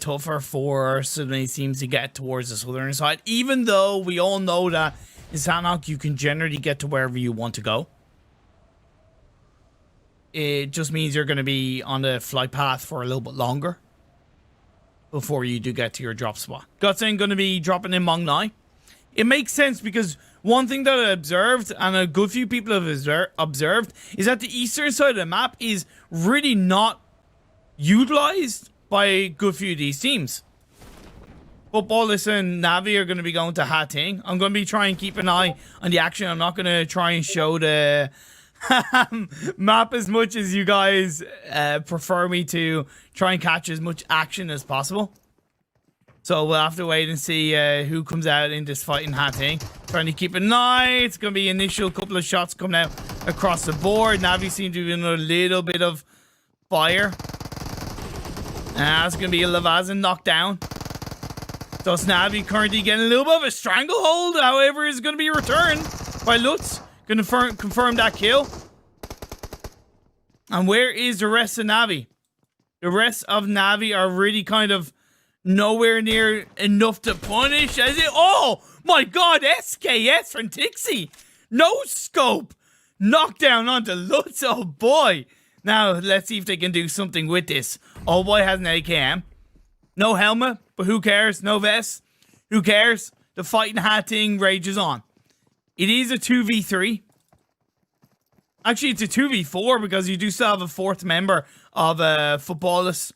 tougher for some of these teams to get towards the southern side, even though we all know that in Sanhok you can generally get to wherever you want to go. It just means you're going to be on the flight path for a little bit longer before you do get to your drop spot. Godsent going to be dropping in Mong Nai. It makes sense because one thing that I observed, and a good few people have observed, is that the eastern side of the map is really not utilized by a good few of these teams. Futbolists and NAVI are going to be going to Ha Ting. I'm going to be trying to keep an eye on the action. I'm not going to try and show the map as much as you guys prefer me to try and catch as much action as possible. So we'll have to wait and see who comes out in this fight in Ha Ting. Trying to keep an eye. It's going to be initial couple of shots coming out across the board. NAVI seem to be in a little bit of fire. That's going to be a Lavazan knockdown. So NAVI currently getting a little bit of a stranglehold. However, is going to be returned by Lutz. Going to confirm that kill. And where is the rest of NAVI? The rest of NAVI are really kind of nowhere near enough to punish. As it, oh my god, SKS from Tixie. No scope. Knockdown onto Lutz. Oh boy. Now, let's see if they can do something with this. Oh boy has an AKM. No helmet, but who cares? No vest. Who cares? The fighting hat thing rages on. It is a 2v3. Actually, it's a 2v4 because you do still have a fourth member of Futbolists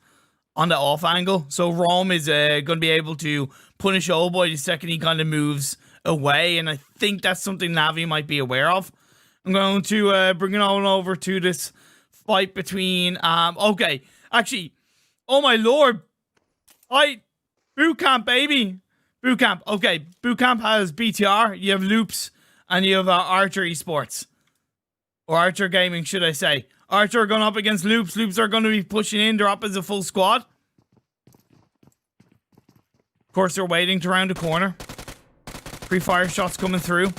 on the off angle. So Rome is going to be able to punish Old Boy the second he kind of moves away. And I think that's something NAVI might be aware of. I'm going to bring it on over to this fight between... okay, actually, oh my lord. Boot Camp, baby. Boot Camp. Okay, Boot Camp has BTR. You have Loops. And you have RRQ Esports. Or RRQ Gaming, should I say. RRQ are going up against Loops. Loops are going to be pushing in. They're up as a full squad. Of course, they're waiting to round the corner. Pre-fire shots coming through.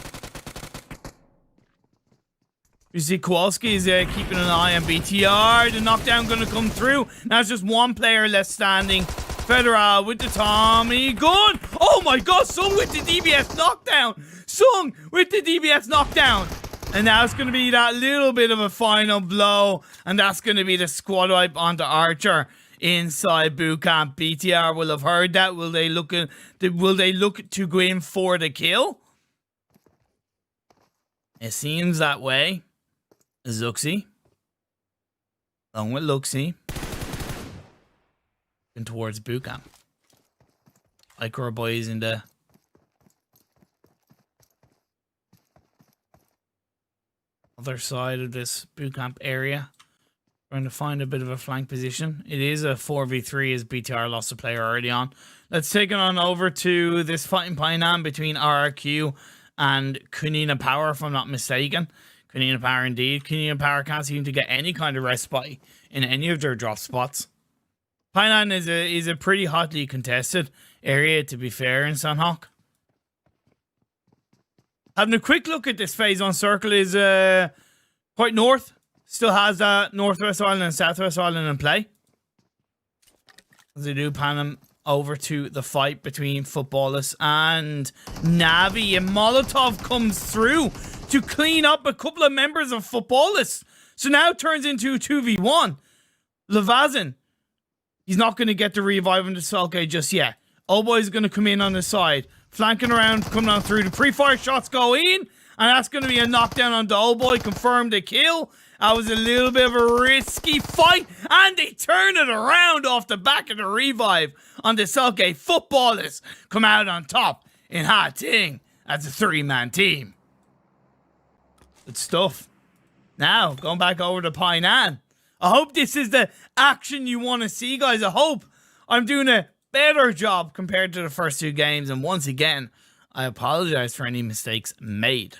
You see Kowalski is keeping an eye on BTR. The knockdown going to come through. Now it's just one player left standing. Federal with the Tommy gun. Oh my god, Sung with the DBS knockdown. Sung with the DBS knockdown. And now it's going to be that little bit of a final blow. And that's going to be the squad wipe onto Archer inside Boot Camp. BTR will have heard that. Will they look to go in for the kill? It seems that way. Zuxi. Along with Luxie. And towards Boot Camp. Icor boys in the other side of this Boot Camp area. Trying to find a bit of a flank position. It is a 4v3 as BTR lost a player early on. Let's take it on over to this fighting Painan between RRQ and Konina Power, if I'm not mistaken. Konina Power indeed. Konina Power can't seem to get any kind of respite in any of their drop spots. Painan is a pretty hotly contested area, to be fair, in Sanhok. Having a quick look at this phase on circle is quite north. Still has that Northwest Island and Southwest Island in play. As they do pan them over to the fight between Futbolists and NAVI. And Molotov comes through to clean up a couple of members of Futbolists. So now it turns into a 2v1. Lavazan. He's not going to get the revive into Selke just yet. Old Boy's going to come in on the side. Flanking around, coming on through. The pre-fire shots go in. And that's going to be a knockdown on the Old Boy. Confirmed a kill. That was a little bit of a risky fight. And they turn it around off the back of the revive on the Selke. Futbolists come out on top in Ha Ting as a three-man team. Good stuff. Now, going back over to Painan. I hope this is the action you want to see, guys. I hope I'm doing a better job compared to the first two games. And once again, I apologize for any mistakes made.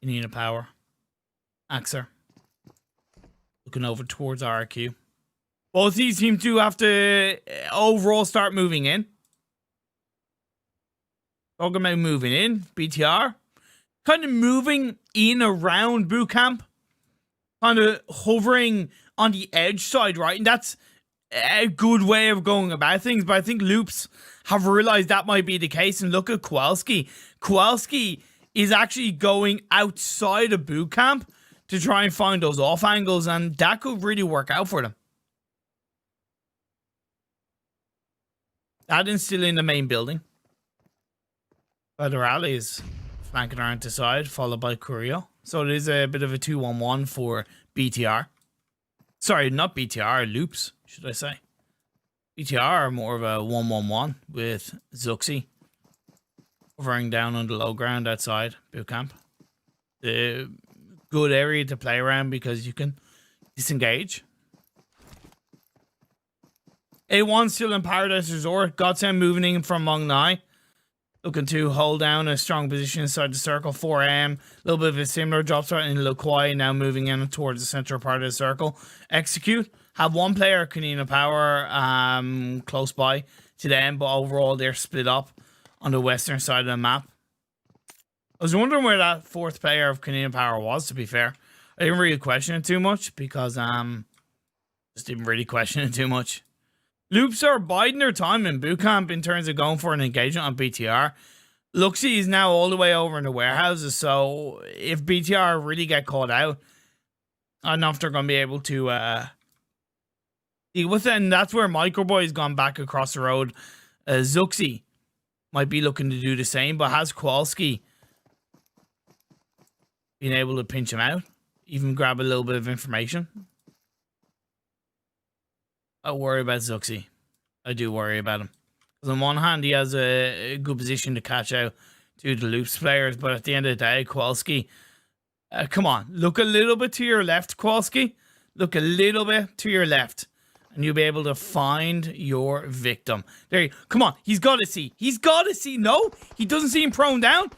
Konina Power. Axer. Looking over towards RRQ. Both these teams do have to overall start moving in. Talking about moving in. BTR. Kind of moving in around Boot Camp. kind of hovering on the edge side, right? And that's a good way of going about things. But I think Loops have realized that might be the case. And look at Kowalski. Kowalski is actually going outside of boot camp to try and find those off angles, and that could really work out for them. That is still in the main building. Federale is flanking around to side, followed by Curio. So it is a bit of a 2-1-1 for BTR. Sorry, not BTR, Loops, should I say. BTR are more of a 1-1-1 with Zuxi hovering down on the low ground outside boot camp. The good area to play around because you can disengage. A1 still in Paradise Resort. Godsent moving in from Mong Nai. Looking to hold down a strong position inside the circle. 4am. A little bit of a similar drop start in Lukwai. Now moving in towards the central part of the circle. Execute. Have one player, Konina Power, close by to them. But overall, they're split up on the western side of the map. I was wondering where that fourth player of Konina Power was, to be fair. I didn't really question it too much because just didn't really question it too much. Loops are biding their time in boot camp in terms of going for an engagement on BTR. Luxie is now all the way over in the warehouses, so if BTR really get caught out, I don't know if they're going to be able to deal with it, and that's where Microboy's gone back across the road. Zuxi might be looking to do the same, but has Kowalski been able to pinch him out? Even grab a little bit of information? I worry about Zuxi. I do worry about him. Because on one hand, he has a good position to catch out to the Loops players, but at the end of the day, Kowalski, come on, look a little bit to your left, Kowalski. Look a little bit to your left, and you'll be able to find your victim. There you go. Come on, he's got to see. He's got to see. No, he doesn't see him prone down.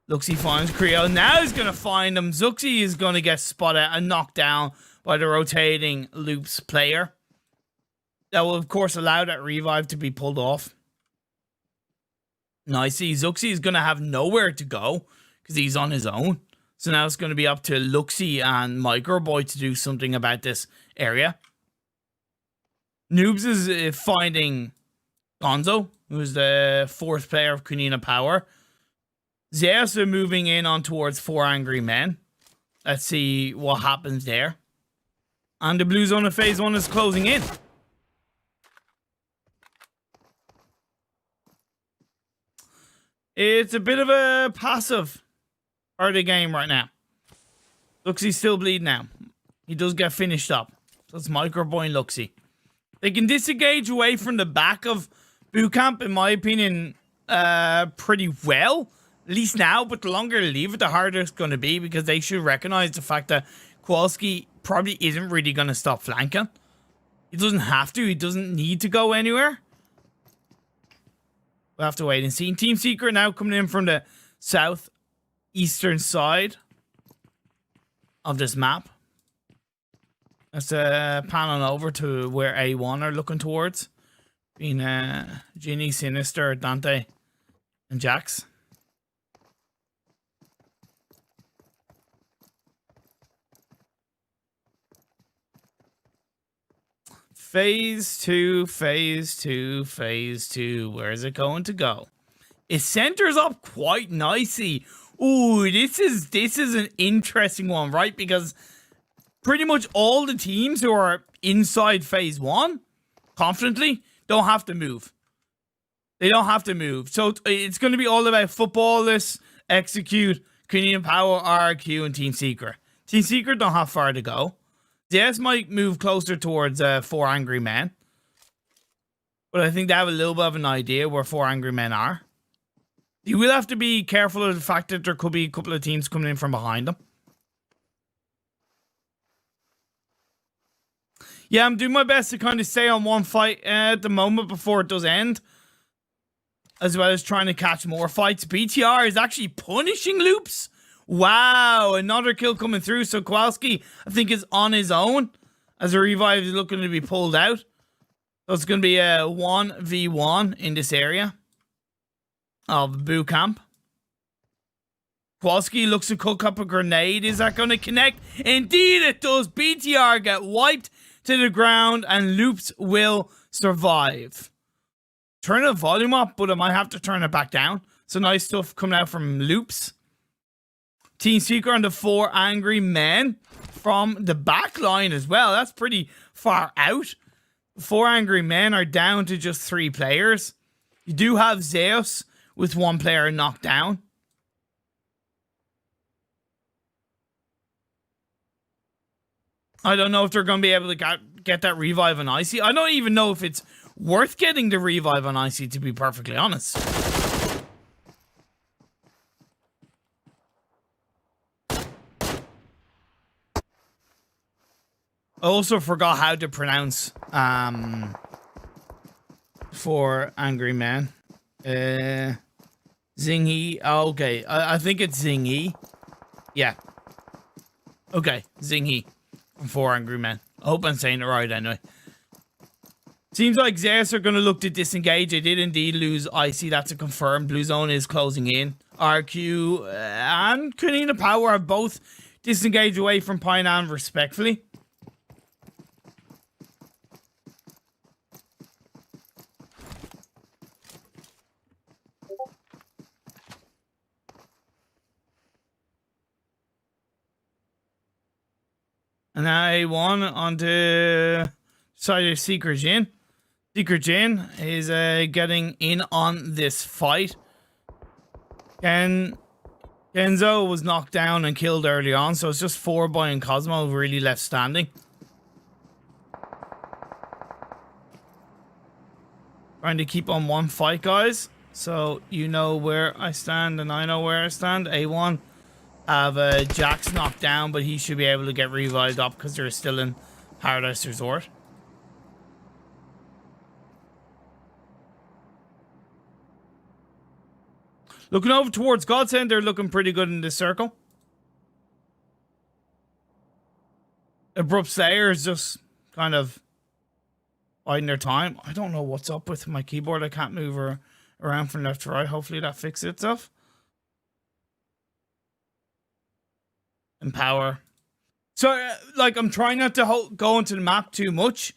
Luxie finds Creo. Now he's going to find him. Zuxi is going to get spotted and knocked down by the rotating Loops player. That will, of course, allow that revive to be pulled off. Now I see Zuxi is going to have nowhere to go because he's on his own. So now it's going to be up to Luxie and Microboy to do something about this area. Noobs is finding Gonzo, who's the fourth player of Konina Power. Zeus are moving in on towards 4 Angry Men. Let's see what happens there. And the blue zone of phase 1 is closing in. It's a bit of a passive part of the game right now. Looks he's still bleeding now. He does get finished up. So it's Microboy and Luxie. They can disengage away from the back of boot camp, in my opinion, pretty well. At least now, but the longer they leave it, the harder it's going to be because they should recognize the fact that Kowalski probably isn't really going to stop flanking. He doesn't have to. He doesn't need to go anywhere. We'll have to wait and see. Team Secret now coming in from the southeastern side of this map. Let's pan on over to where A1 are looking towards. Being Ginny, Sinister, Dante, and Jax. Phase 2, phase 2, phase 2. Where is it going to go? It centers up quite nicely. Ooh, this is an interesting one, right? Because pretty much all the teams who are inside phase 1 confidently don't have to move. They don't have to move. So it's going to be all about Futbolists, Execute, Konina Power, RRQ, and Team Secret. Team Secret don't have far to go. Zeus might move closer towards 4 Angry Men. But I think they have a little bit of an idea where 4 Angry Men are. You will have to be careful of the fact that there could be a couple of teams coming in from behind them. Yeah, I'm doing my best to kind of stay on one fight at the moment before it does end. As well as trying to catch more fights. BTR is actually punishing Loops. Wow, another kill coming through. So Kowalski, I think, is on his own as a revive is looking to be pulled out. So it's going to be a 1v1 in this area of boot camp. Kowalski looks to cook up a grenade. Is that going to connect? Indeed it does. BTR get wiped to the ground and Loops will survive. Turn the volume up, but I might have to turn it back down. So nice stuff coming out from Loops. Team Secret on the 4 angry men from the back line as well. That's pretty far out. 4 angry men are down to just 3 players. You do have Zeus with 1 player knocked down. I don't know if they're going to be able to get that revive on Icy. I don't even know if it's worth getting the revive on Icy, to be perfectly honest. I also forgot how to pronounce for angry man. Zingy. Oh, okay, I think it's Zingy. Yeah. Okay, Zingy. 4 angry men. I hope I'm saying it right anyway. Seems like Zeus are going to look to disengage. They did indeed lose Icy. That's a confirmed. Blue Zone is closing in. RRQ and Konina Power are both disengaged away from Painan respectfully. And now A1 on the side of Secret Jin. Secret Jin is getting in on this fight. Kenzo was knocked down and killed early on, so it's just 4 Boy and Cosmo really left standing. Trying to keep on one fight, guys. So you know where I stand and I know where I stand. A1 have Jax knocked down, but he should be able to get revived up because they're still in Paradise Resort. Looking over towards Godsent, they're looking pretty good in this circle. Abrupt Slayers just kind of biding their time. I don't know what's up with my keyboard. I can't move around from left to right. Hopefully that fixes itself. And Power. So, like, I'm trying not to go into the map too much.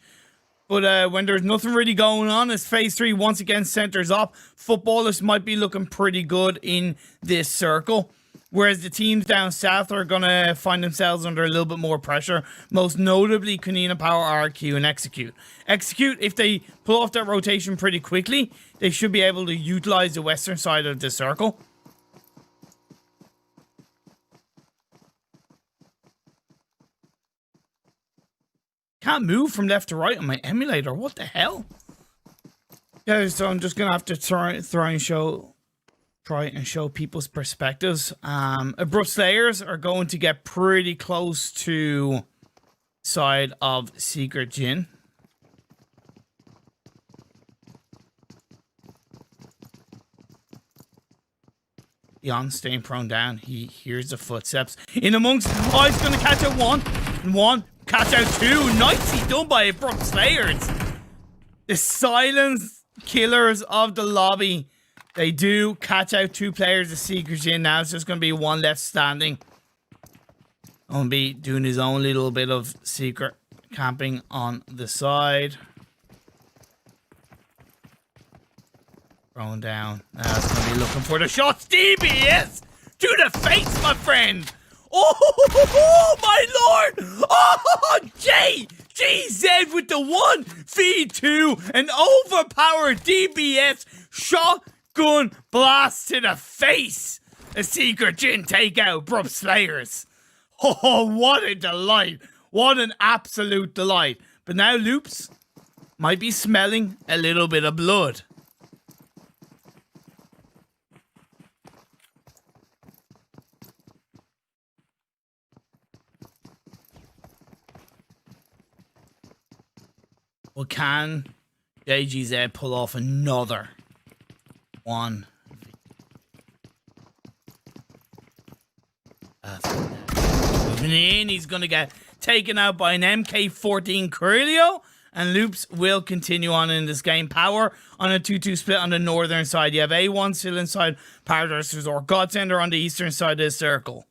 But when there's nothing really going on, as Phase 3 once again centers up, Futbolists might be looking pretty good in this circle. Whereas the teams down south are going to find themselves under a little bit more pressure. Most notably, Konina Power, RRQ, and Execute. Execute, if they pull off that rotation pretty quickly, they should be able to utilize the western side of the circle. Can't move from left to right on my emulator. What the hell? Yeah, so I'm just gonna have to try and show people's perspectives. Abrupt Slayers are going to get pretty close to side of Secret Jin. Beyond staying prone down, he hears the footsteps in amongst. Oh, he's gonna catch out one. Catch out 2. Nicely done by Abrupt Slayers. The silence killers of the lobby. They do catch out 2 players of Secret Jin. Now it's just going to be 1 left standing. Gonna be doing his own little bit of secret camping on the side. Thrown down. Now it's going to be looking for the shots. DBS to the face, my friend. Oh, my lord! Oh, GZ with the 1 feed 2, an overpowered DBS shotgun blast to the face. A Secret Jin takeout, Abrupt Slayers. Oh, what a delight! What an absolute delight! But now Loops might be smelling a little bit of blood. Well, can JGZ pull off another one? Moving in, he's going to get taken out by an MK14 Curlio. and Loops will continue on in this game. Power on a 2-2 split on the northern side. You have A1 still inside Paradise Resort. Godsent on the eastern side of the circle.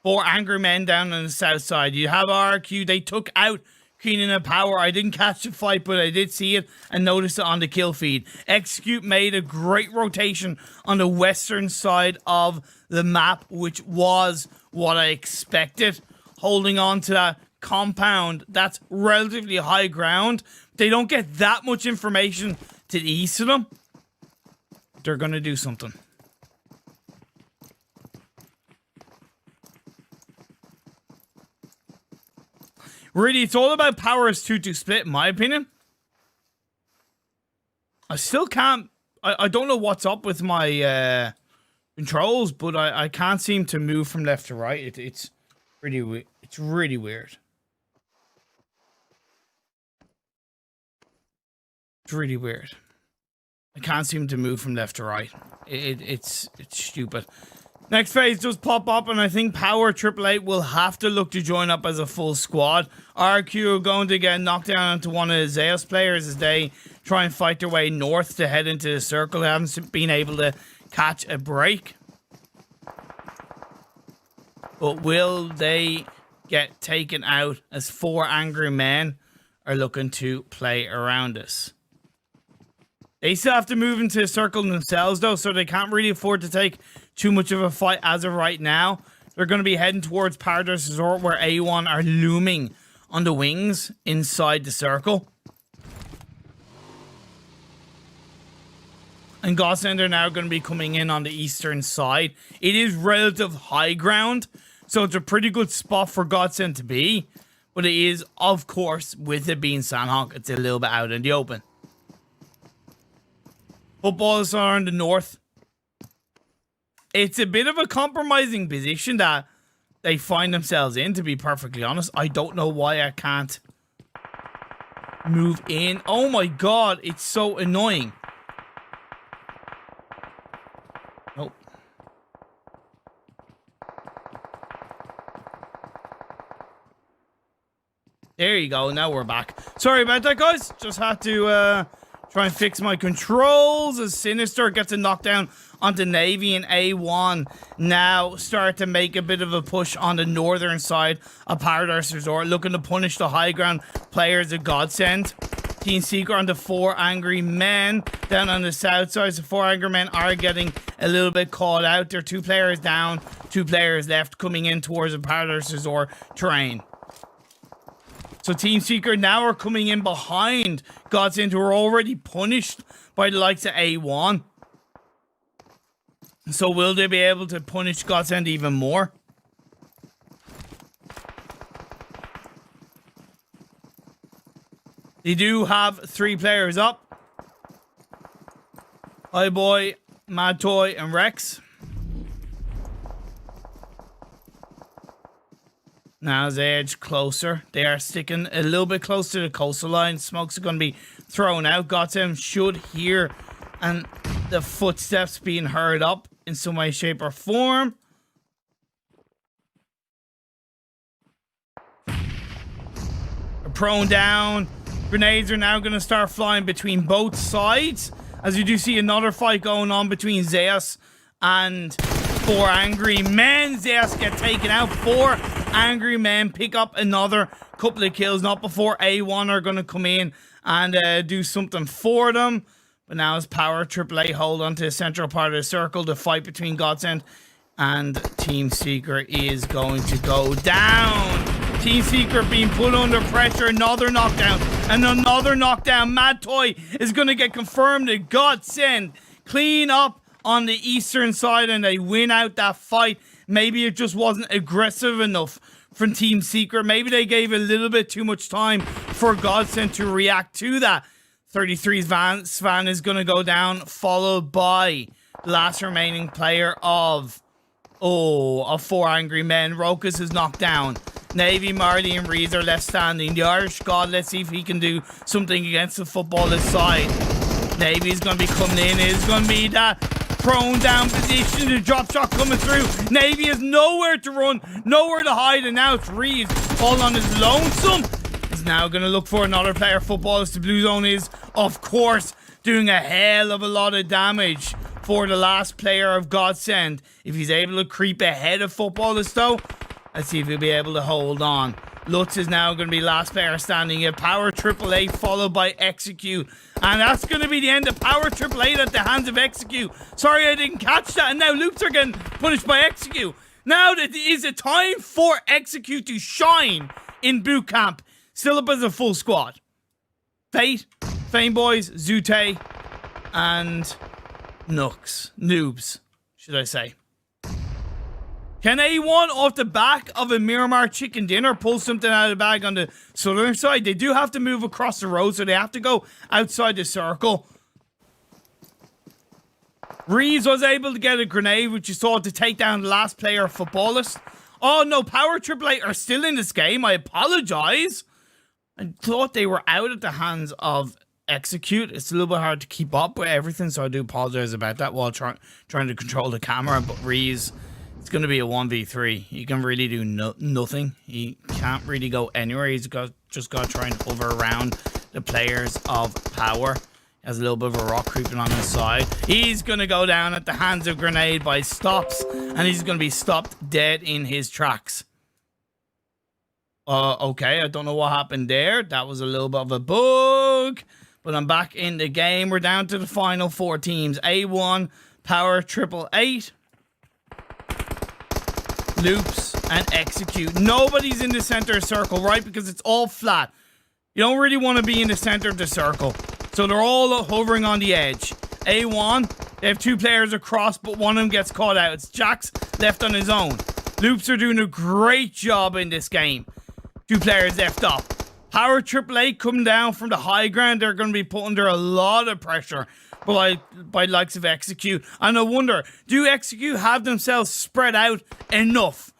4 angry men down on the south side. You have RRQ. They took out Konina Power. I didn't catch the fight, but I did see it and notice it on the kill feed. Execute made a great rotation on the western side of the map, which was what I expected. Holding on to that compound that's relatively high ground. They don't get that much information to the east of them. They're going to do something. Really, it's all about Power's 2-2 split, in my opinion. I still can't... I don't know what's up with my controls, but I can't seem to move from left to right. It's really weird. It's really weird. I can't seem to move from left to right. It's stupid. Next phase does pop up, and I think Power 888 will have to look to join up as a full squad. RRQ are going to get knocked down into one of the Zeus players as they try and fight their way north to head into the circle. They haven't been able to catch a break. But will they get taken out as 4 angry men are looking to play around us? They still have to move into the circle themselves, though, so they can't really afford to take too much of a fight as of right now. They're going to be heading towards Paradise Resort, where A1 are looming on the wings inside the circle. And Godsent are now going to be coming in on the eastern side. It is relative high ground, so it's a pretty good spot for Godsent to be. But it is, of course, with it being Sanhok, it's a little bit out in the open. Futbolists are in the north. It's a bit of a compromising position that they find themselves in, to be perfectly honest. I don't know why I can't move in. Oh my god, it's so annoying. Nope. There you go, now we're back. Sorry about that, guys. Just had to try and fix my controls as Sinister gets a knockdown onto NAVI, and A1 now start to make a bit of a push on the northern side of Paradise Resort, looking to punish the high ground players of Godsent. Team Secret on the 4 angry men down on the south side. So 4 angry men are getting a little bit caught out. There are 2 players down, 2 players left coming in towards the Paradise Resort terrain. So Team Secret now are coming in behind Godsent, who are already punished by the likes of A1. So will they be able to punish Godsent even more? They do have 3 players up. Hi Boy, Mad Toy, and Rex. Now as they edge closer, they are sticking a little bit close to the coastal line. Smokes are going to be thrown out. Godsent should hear and the footsteps being heard up in some way, shape, or form. They're prone down. Grenades are now going to start flying between both sides, as you do see another fight going on between Zeus and 4 angry men. Zeus get taken out. 4 angry men pick up another couple of kills, not before A1 are going to come in and do something for them. But now as Power 888 hold on to the central part of the circle, the fight between Godsent and Team Secret is going to go down. Team Secret being put under pressure. Another knockdown and another knockdown. Mad Toy is going to get confirmed that Godsent clean up on the eastern side and they win out that fight. Maybe it just wasn't aggressive enough from Team Secret. Maybe they gave a little bit too much time for Godsent to react to that. 33's Svan is going to go down, followed by the last remaining player of 4 angry men. Rokas is knocked down. NAVI, Marley, and Rees are left standing. The Irish God, let's see if he can do something against the Futbolists side. NAVI is going to be coming in. It is going to be that prone down position. The drop shot coming through. NAVI has nowhere to run, nowhere to hide, and now it's Rees all on his lonesome. As now going to look for another player. Futbolists, the blue zone is, of course, doing a hell of a lot of damage for the last player of Godsent. If he's able to creep ahead of Futbolists, though, let's see if he'll be able to hold on. Lutz is now going to be last player standing. A Power888 followed by Execute. And that's going to be the end of Power888 at the hands of Execute. Sorry I didn't catch that. And now Loops are getting punished by Execute. Now that is a time for Execute to shine in boot camp. Still up as a full squad. Fate, Fame Boys, Zute, and Noobs, should I say. Can A1 off the back of a Miramar chicken dinner pull something out of the bag on the southern side? They do have to move across the road, so they have to go outside the circle. Reeves was able to get a grenade, which you saw, to take down the last player, Futbolist. Oh no, Power888 are still in this game. I apologize. I thought they were out at the hands of Execute. It's a little bit hard to keep up with everything, so I do apologize about that while trying to control the camera. But Reeves, it's going to be a 1v3. He can really do nothing. He can't really go anywhere. He's just got to try and hover around the players of Power. Has a little bit of a rock creeping on his side. He's going to go down at the hands of Grenade by Stops, and he's going to be stopped dead in his tracks. Okay, I don't know what happened there. That was a little bit of a bug, but I'm back in the game. We're down to the final 4 teams. A1, Power888, Loops, and Execute. Nobody's in the center circle, right? Because it's all flat. You don't really want to be in the center of the circle. So they're all hovering on the edge. A1, they have 2 players across, but one of them gets caught out. It's Jax left on his own. Loops are doing a great job in this game. 2 players left up. Power888 coming down from the high ground. They're going to be put under a lot of pressure by likes of Execute. And I wonder, do Execute have themselves spread out enough?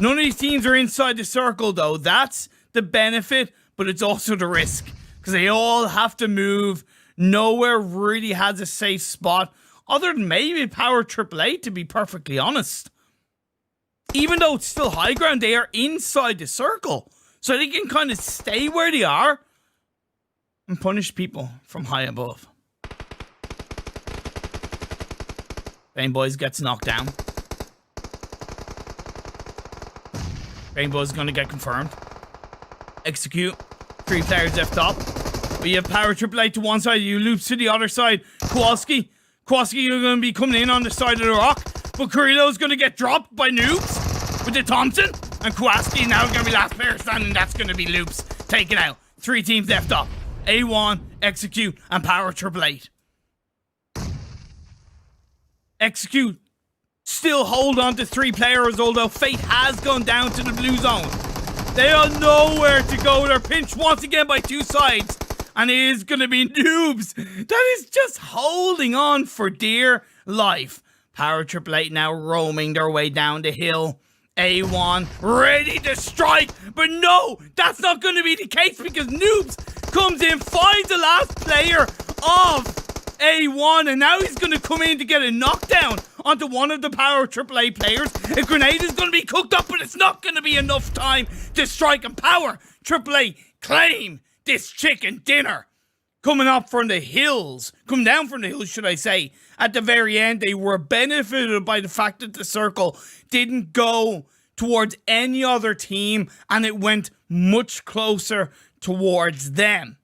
None of these teams are inside the circle, though. That's the benefit, but it's also the risk. Because they all have to move. Nowhere really has a safe spot. Other than maybe Power888, to be perfectly honest. Even though it's still high ground, they are inside the circle. So they can kind of stay where they are and punish people from high above. Fame Boys gets knocked down. Fame Boys is going to get confirmed. Execute. 3 players left up. We have Power888 to one side. You Loops to the other side. Kowalski, you're going to be coming in on the side of the rock. But Kurilo's going to get dropped by Noobs with the Thompson. And Kowalski now going to be last player standing. That's going to be Loops taken out. 3 teams left up. A1, Execute, and Power888. Execute still hold on to 3 players, although Fate has gone down to the blue zone. They are nowhere to go. They're pinched once again by 2 sides. And it is going to be Noobs that is just holding on for dear life. Power888 now roaming their way down the hill. A1 ready to strike. But no, that's not going to be the case because Noobs comes in, finds the last player of A1. And now he's going to come in to get a knockdown onto one of the Power888 players. A grenade is going to be cooked up, but it's not going to be enough time to strike. And Power888 claim this chicken dinner. Coming up from the hills, come down from the hills, should I say. At the very end, they were benefited by the fact that the circle didn't go towards any other team, and it went much closer towards them.